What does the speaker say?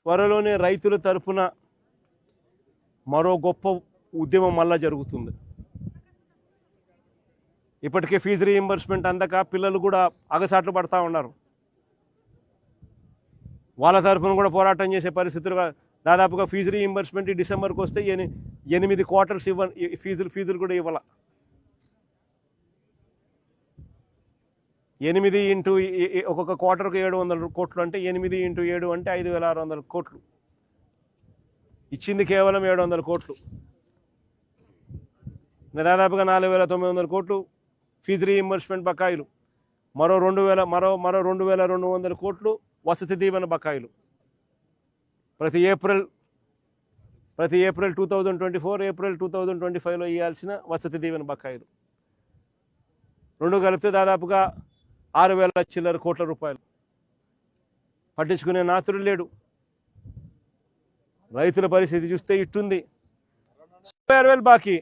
త్వరలోనే రైతుల తరపున మరో గొప్ప ఉద్యమం మళ్ళా జరుగుతుంది. ఇప్పటికే ఫీజు రీయింబర్స్మెంట్ అందక పిల్లలు కూడా అగసాట్లు పడతా ఉన్నారు. వాళ్ళ తరఫున కూడా పోరాటం చేసే పరిస్థితులు దాదాపుగా ఫీజు రీయింబర్స్మెంట్ ఈ డిసెంబర్కి వస్తే 8 క్వార్టర్స్ ఫీజులు కూడా ఇవ్వాల. 8 ఇంటూ ఒక్కొక్క క్వార్టర్కు 700 కోట్లు అంటే 8 ఇంటూ 7 అంటే 5,600 కోట్లు. ఇచ్చింది కేవలం 700 కోట్లు. దాదాపుగా 4,900 కోట్లు ఫీజు రీయింబర్స్మెంట్ బకాయిలు, మరో 2,200 కోట్లు వసతి దీవెన బకాయిలు. ప్రతి ఏప్రిల్ 2024, ఏప్రిల్ 2025లో ఇవ్వాల్సిన వసతి దీవెన బకాయిలు రెండు కలిపితే దాదాపుగా 6,000 చిల్లర కోట్ల రూపాయలు. పట్టించుకునే నాతుడు లేడు. రైతుల పరిస్థితి చూస్తే ఇట్టుంది. 6,000 బాకీ